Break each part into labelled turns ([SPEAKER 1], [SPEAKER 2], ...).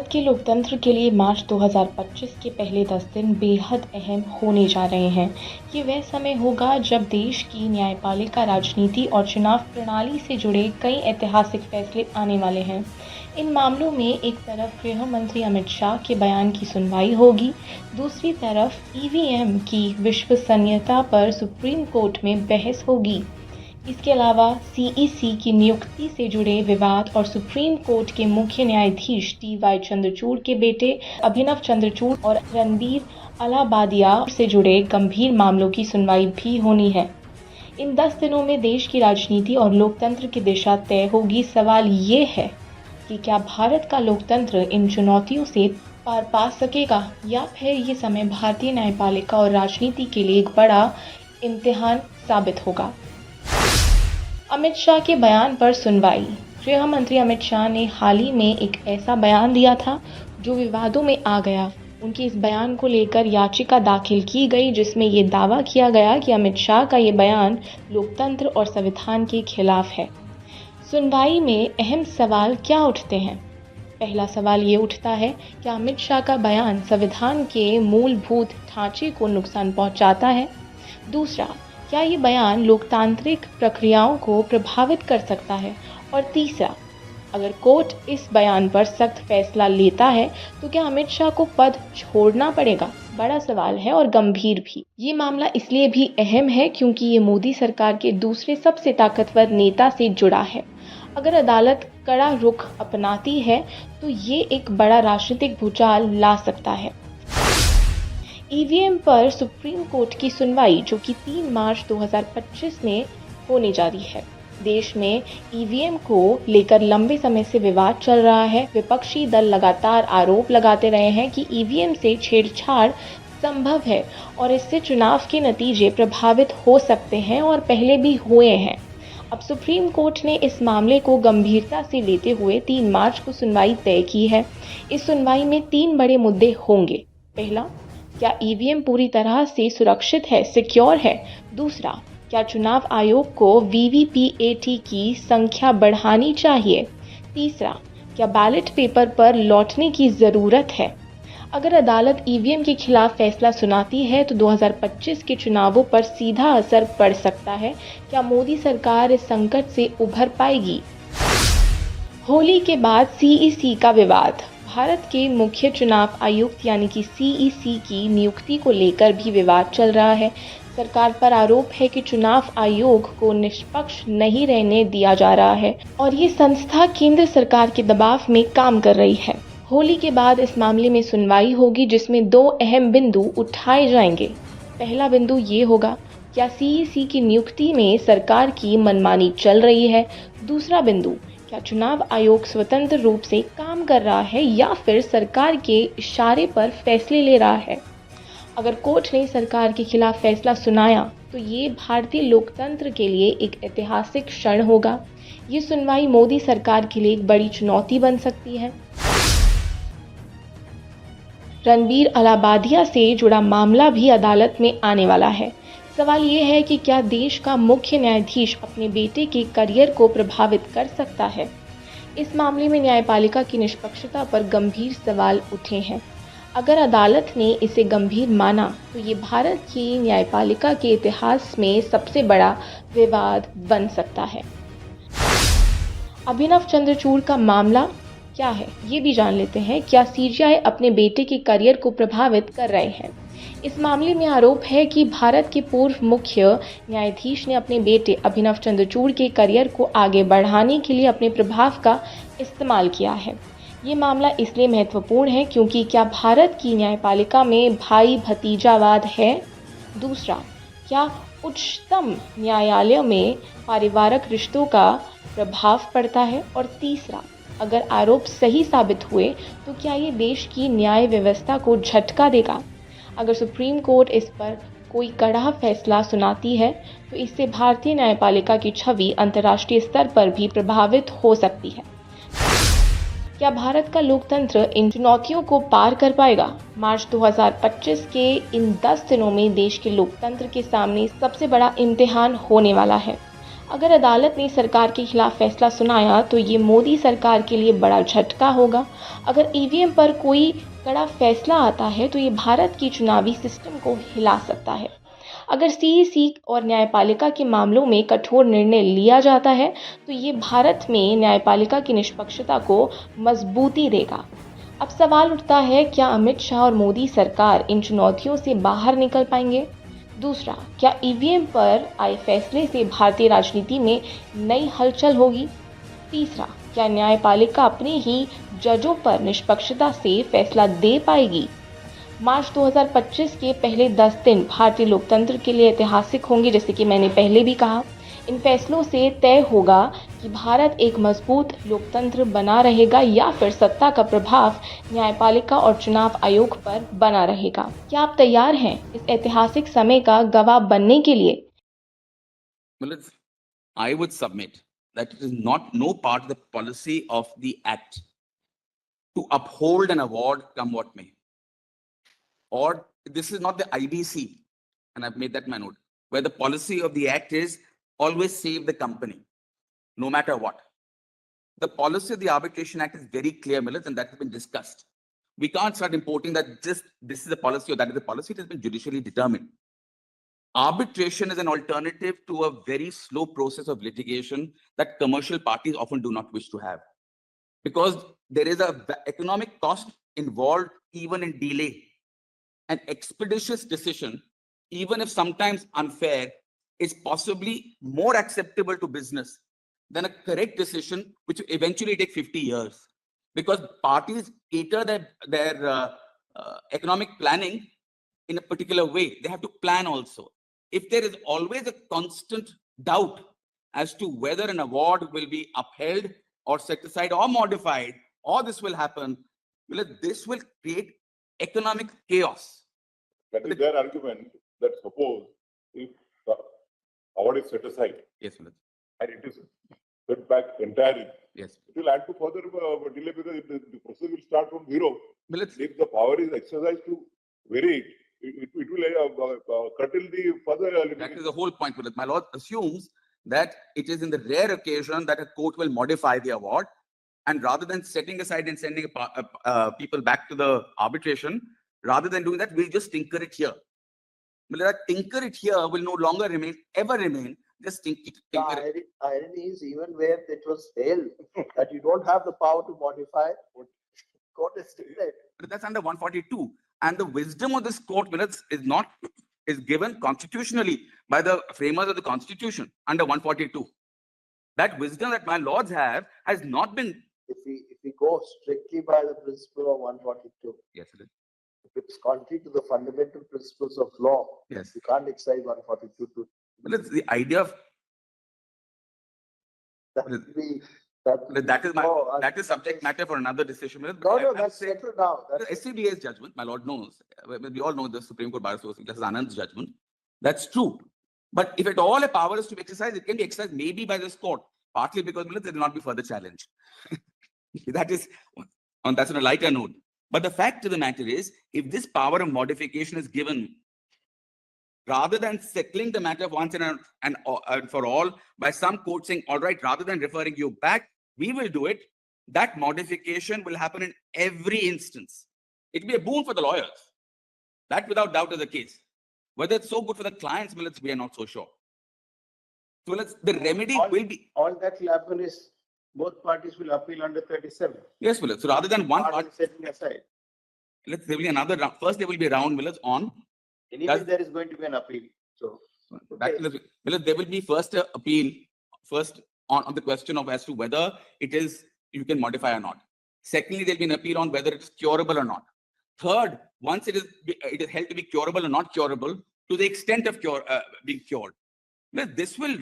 [SPEAKER 1] भारत के लोकतंत्र के लिए मार्च 2025 के पहले 10 दिन बेहद अहम होने जा रहे हैं। ये वह समय होगा जब देश की न्यायपालिका, राजनीति और चुनाव प्रणाली से जुड़े कई ऐतिहासिक फैसले आने वाले हैं। इन मामलों में एक तरफ गृह मंत्री अमित शाह के बयान की सुनवाई होगी, दूसरी तरफ ईवीएम की विश्वसनीयता पर सुप्रीम कोर्ट में बहस होगी। इसके अलावा सीईसी की नियुक्ति से जुड़े विवाद और सुप्रीम कोर्ट के मुख्य न्यायाधीश टीवाई चंद्रचूड़ के बेटे अभिनव चंद्रचूड़ और रणबीर अलाहाबादिया से जुड़े गंभीर मामलों की सुनवाई भी होनी है। इन 10 दिनों में देश की राजनीति और लोकतंत्र की दिशा तय होगी। सवाल ये है कि क्या भारत का लोकतंत्र इन चुनौतियों से पार पा सकेगा या फिर ये समय भारतीय न्यायपालिका और राजनीति के लिए एक बड़ा इम्तिहान साबित होगा। अमित शाह के बयान पर सुनवाई। गृह मंत्री अमित शाह ने हाल ही में एक ऐसा बयान दिया था जो विवादों में आ गया। उनके इस बयान को लेकर याचिका दाखिल की गई, जिसमें ये दावा किया गया कि अमित शाह का ये बयान लोकतंत्र और संविधान के खिलाफ है। सुनवाई में अहम सवाल क्या उठते हैं? पहला सवाल ये उठता है, क्या अमित शाह का बयान संविधान के मूलभूत ढांचे को नुकसान पहुंचाता है? दूसरा, क्या ये बयान लोकतांत्रिक प्रक्रियाओं को प्रभावित कर सकता है? और तीसरा, अगर कोर्ट इस बयान पर सख्त फैसला लेता है तो क्या अमित शाह को पद छोड़ना पड़ेगा? बड़ा सवाल है और गंभीर भी। ये मामला इसलिए भी अहम है क्योंकि ये मोदी सरकार के दूसरे सबसे ताकतवर नेता से जुड़ा है। अगर अदालत कड़ा रुख अपनाती है तो ये एक बड़ा राजनीतिक भूचाल ला सकता है। ईवीएम पर सुप्रीम कोर्ट की सुनवाई, जो कि 3 मार्च 2025 में होने जा रही है। देश में ईवीएम को लेकर लंबे समय से विवाद चल रहा है। विपक्षी दल लगातार आरोप लगाते रहे हैं कि ईवीएम से छेड़छाड़ संभव है और इससे चुनाव के नतीजे प्रभावित हो सकते हैं और पहले भी हुए हैं। अब सुप्रीम कोर्ट ने इस मामले को गंभीरता से लेते हुए 3 मार्च को सुनवाई तय की है। इस सुनवाई में 3 बड़े मुद्दे होंगे। पहला, क्या ईवीएम पूरी तरह से सुरक्षित है, सिक्योर है? दूसरा, क्या चुनाव आयोग को वीवीपीएटी की संख्या बढ़ानी चाहिए? तीसरा, क्या बैलेट पेपर पर लौटने की ज़रूरत है? अगर अदालत ईवीएम के खिलाफ फैसला सुनाती है तो 2025 के चुनावों पर सीधा असर पड़ सकता है। क्या मोदी सरकार इस संकट से उभर पाएगी? होली के बाद सीईसी का विवाद। भारत के मुख्य चुनाव आयुक्त यानी कि सीईसी की नियुक्ति को लेकर भी विवाद चल रहा है। सरकार पर आरोप है कि चुनाव आयोग को निष्पक्ष नहीं रहने दिया जा रहा है और ये संस्था केंद्र सरकार के दबाव में काम कर रही है। होली के बाद इस मामले में सुनवाई होगी, जिसमें 2 अहम बिंदु उठाए जाएंगे। पहला बिंदु ये होगा, क्या सीईसी की नियुक्ति में सरकार की मनमानी चल रही है? दूसरा बिंदु, क्या चुनाव आयोग स्वतंत्र रूप से काम कर रहा है या फिर सरकार के इशारे पर फैसले ले रहा है? अगर कोर्ट ने सरकार के खिलाफ फैसला सुनाया तो ये भारतीय लोकतंत्र के लिए एक ऐतिहासिक क्षण होगा। ये सुनवाई मोदी सरकार के लिए एक बड़ी चुनौती बन सकती है। रणबीर अलाहाबादिया से जुड़ा मामला भी अदालत में आने वाला है। सवाल ये है कि क्या देश का मुख्य न्यायाधीश अपने बेटे के करियर को प्रभावित कर सकता है? इस मामले में न्यायपालिका की निष्पक्षता पर गंभीर सवाल उठे हैं। अगर अदालत ने इसे गंभीर माना तो ये भारत की न्यायपालिका के इतिहास में सबसे बड़ा विवाद बन सकता है। अभिनव चंद्रचूड़ का मामला क्या है, ये भी जान लेते हैं। क्या सीजीआई अपने बेटे के करियर को प्रभावित कर रहे हैं? इस मामले में आरोप है कि भारत के पूर्व मुख्य न्यायाधीश ने अपने बेटे अभिनव चंद्रचूड़ के करियर को आगे बढ़ाने के लिए अपने प्रभाव का इस्तेमाल किया है। ये मामला इसलिए महत्वपूर्ण है क्योंकि क्या भारत की न्यायपालिका में भाई भतीजावाद है? दूसरा, क्या उच्चतम न्यायालय में पारिवारिक रिश्तों का प्रभाव पड़ता है? और तीसरा, अगर आरोप सही साबित हुए तो क्या ये देश की न्याय व्यवस्था को झटका देगा? अगर सुप्रीम कोर्ट इस पर कोई कड़ा फैसला सुनाती है तो इससे भारतीय न्यायपालिका की छवि अंतर्राष्ट्रीय स्तर पर भी प्रभावित हो सकती है। क्या भारत का लोकतंत्र इन चुनौतियों को पार कर पाएगा? मार्च 2025 के इन 10 दिनों में देश के लोकतंत्र के सामने सबसे बड़ा इम्तिहान होने वाला है। अगर अदालत ने सरकार के खिलाफ फैसला सुनाया तो ये मोदी सरकार के लिए बड़ा झटका होगा। अगर ईवीएम पर कोई कड़ा फैसला आता है तो ये भारत की चुनावी सिस्टम को हिला सकता है। अगर सीईसी और न्यायपालिका के मामलों में कठोर निर्णय लिया जाता है तो ये भारत में न्यायपालिका की निष्पक्षता को मजबूती देगा। अब सवाल उठता है, क्या अमित शाह और मोदी सरकार इन चुनौतियों से बाहर निकल पाएंगे? दूसरा, क्या ईवीएम पर आए फैसले से भारतीय राजनीति में नई हलचल होगी? तीसरा, क्या न्यायपालिका अपने ही जजों पर निष्पक्षता से फैसला दे पाएगी? मार्च 2025 के पहले 10 दिन भारतीय लोकतंत्र के लिए ऐतिहासिक होंगे। जैसे कि मैंने पहले भी कहा, इन फैसलों से तय होगा कि भारत एक मजबूत लोकतंत्र बना रहेगा या फिर सत्ता का प्रभाव न्यायपालिका और चुनाव आयोग पर बना रहेगा। क्या आप तैयार हैं इस ऐतिहासिक समय का गवाह बनने के लिए?
[SPEAKER 2] I would submit that it is no part of the policy of the act to uphold an award come what may. Or this is not the IBC, and I've made that my note, where the policy of the act is always save the company, no matter what. The policy of the Arbitration Act is very clear, Millets, and that has been discussed. We can't start importing that just this is the policy or that is the policy. It has been judicially determined. Arbitration is an alternative to a very slow process of litigation that commercial parties often do not wish to have, because there is an economic cost involved even in delay. An expeditious decision, even if sometimes unfair, is possibly more acceptable to business than a correct decision, which will eventually take 50 years. Because parties cater their economic planning in a particular way. They have to plan also. If there is always a constant doubt as to whether an award will be upheld or set aside or modified, or this will happen, well, this will create economic chaos.
[SPEAKER 3] That is their argument, that suppose if the award is set aside,
[SPEAKER 2] yes,
[SPEAKER 3] and it is set back entirely,
[SPEAKER 2] yes,
[SPEAKER 3] it will add to further delay, because the process will start from zero.
[SPEAKER 2] well,
[SPEAKER 3] if the power is exercised to vary it will curtail the further litigation.
[SPEAKER 2] That is the whole point. My lord assumes that it is in the rare occasion that a court will modify the award, and rather than setting aside and sending people back to the arbitration, rather than doing that, we'll just tinker it here. That tinker it here will no longer ever remain. Just tinker
[SPEAKER 4] it. The irony is, even where it was held that you don't have the power to modify, court is still there.
[SPEAKER 2] But that's under 142. And the wisdom of this court minutes is given constitutionally by the framers of the Constitution under 142. That wisdom that my lords have has not been.
[SPEAKER 4] If we go strictly by the principle of 142,
[SPEAKER 2] yes, it is.
[SPEAKER 4] If it's contrary to the fundamental principles of law,
[SPEAKER 2] yes,
[SPEAKER 4] you can't excise 142 to.
[SPEAKER 2] Well, it's the idea of that is subject matter for another decision.
[SPEAKER 4] No, that's settled now.
[SPEAKER 2] The SCBA's judgment, my lord knows. We all know the Supreme Court Bar Association, Justice Anand's judgment. That's true. But if at all a power is to be exercised, it can be exercised maybe by this court, partly because there will not be further challenge. That's on a lighter note. But the fact of the matter is, if this power of modification is given, rather than settling the matter once and for all by some court saying, all right, rather than referring you back, we will do it, that modification will happen in every instance. It will be a boon for the lawyers. That without doubt is the case. Whether it's so good for the clients, we are not so sure. So the remedy will be.
[SPEAKER 4] All that will happen is both parties will appeal under 37.
[SPEAKER 2] Yes, Willard. So rather than one
[SPEAKER 4] party setting aside.
[SPEAKER 2] There will be another round. First, there will be a round, Willard, on.
[SPEAKER 4] Anyway, there is going to be an appeal. So,
[SPEAKER 2] okay. Willard, there will be first appeal, first on the question of as to whether it is, you can modify or not. Secondly, there will be an appeal on whether it is curable or not. Third, once it is held to be curable or not curable, to the extent of being cured. Now, this will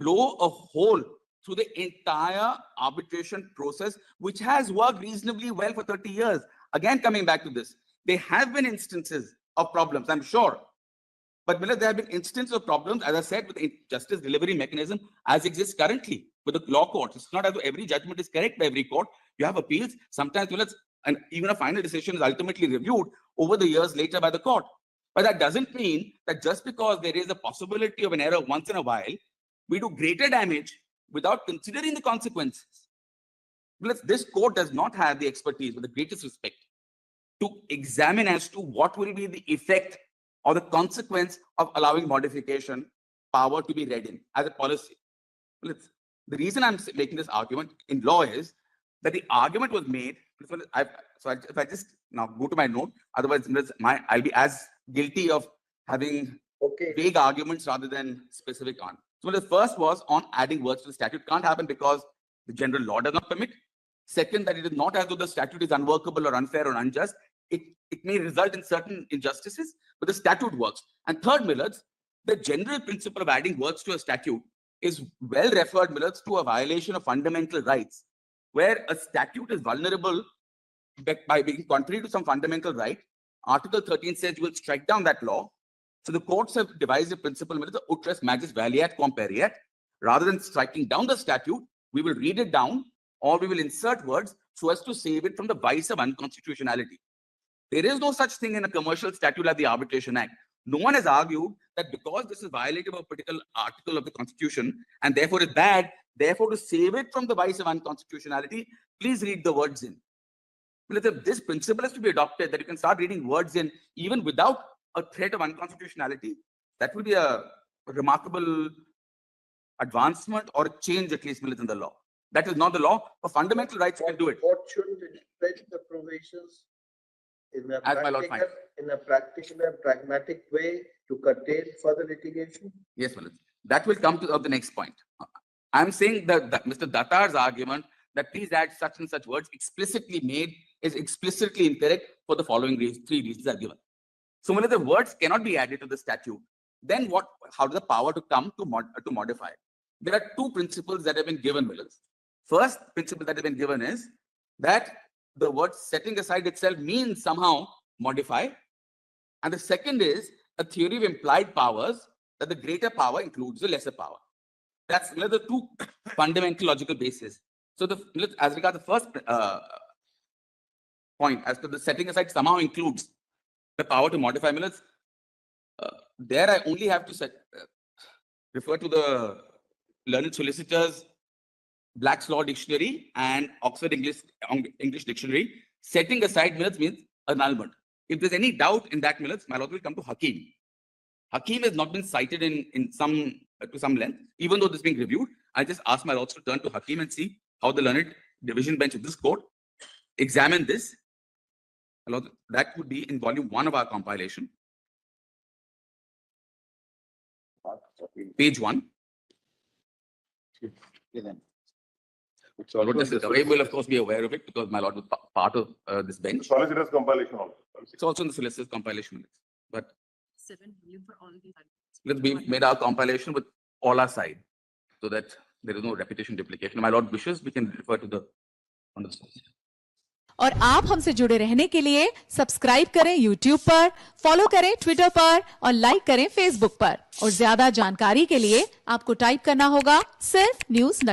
[SPEAKER 2] blow a hole through the entire arbitration process, which has worked reasonably well for 30 years. Again, coming back to this, there have been instances of problems, I'm sure. But Miller, there have been instances of problems, as I said, with the justice delivery mechanism as exists currently with the law courts. It's not as though every judgment is correct by every court. You have appeals. Sometimes, Miller, and even a final decision is ultimately reviewed over the years later by the court. But that doesn't mean that just because there is a possibility of an error once in a while, we do greater damage without considering the consequences. This court does not have the expertise, with the greatest respect, to examine as to what will be the effect or the consequence of allowing modification power to be read in as a policy. The reason I'm making this argument in law is that the argument was made. If I just now go to my note, otherwise I'll be as guilty of having vague arguments rather than specific on. So the first was on adding words to the statute. Can't happen because the general law does not permit. Second, that it is not as though the statute is unworkable or unfair or unjust. It may result in certain injustices, but the statute works. And third, Millets, the general principle of adding words to a statute is well referred, Millets, to a violation of fundamental rights, where a statute is vulnerable by being contrary to some fundamental right. Article 13 says you will strike down that law. So the courts have devised a principle, Millets, ut res magis valeat comperiat. Rather than striking down the statute, we will read it down, or we will insert words so as to save it from the vice of unconstitutionality. There is no such thing in a commercial statute like the Arbitration Act. No one has argued that because this is violative of a particular article of the Constitution and therefore is bad, therefore to save it from the vice of unconstitutionality, please read the words in. This principle is to be adopted, that you can start reading words in even without a threat of unconstitutionality. That will be a remarkable advancement or a change, at least, in the law. That is not the law. For fundamental rights, you can do it.
[SPEAKER 4] What shouldn't it stretch the provisions in a practical and pragmatic way to curtail further litigation?
[SPEAKER 2] Yes, Milind. That will come to the next point. I'm saying that Mr. Dattar's argument that please add such and such words explicitly made is explicitly incorrect for the following three reasons are given. So when the words cannot be added to the statute, then how does the power to come to modify? There are two principles that have been given, Milind. First principle that has been given is that the word setting aside itself means somehow modify. And the second is a theory of implied powers, that the greater power includes the lesser power. That's the two fundamental logical bases. So as regards the first point, as to the setting aside somehow includes the power to modify, there I only have to refer to the learned solicitors Black's Law Dictionary and Oxford English Dictionary. Setting aside means annulment. If there's any doubt in that, my lord will come to Hakim. Hakim has not been cited to some length, even though this is being reviewed. I just ask my lords to turn to Hakim and see how the learned division bench of this court examine this. That would be in volume 1 of our compilation. Page 1. Dawai will, of course, be aware of it because my lord was part of this bench.
[SPEAKER 3] Solicitor's compilation also.
[SPEAKER 2] It's also in the solicitor's compilation. But
[SPEAKER 5] 7 volume for all these.
[SPEAKER 2] we made our compilation with all our side so that there is no repetition duplication. My lord wishes, we can refer to the.
[SPEAKER 6] और आप हमसे जुड़े रहने के लिए subscribe करें YouTube पर, follow करें Twitter पर और लाइक करें Facebook पर। और ज्यादा जानकारी के लिए आपको टाइप करना होगा सिर्फ न्यूज़ नशा।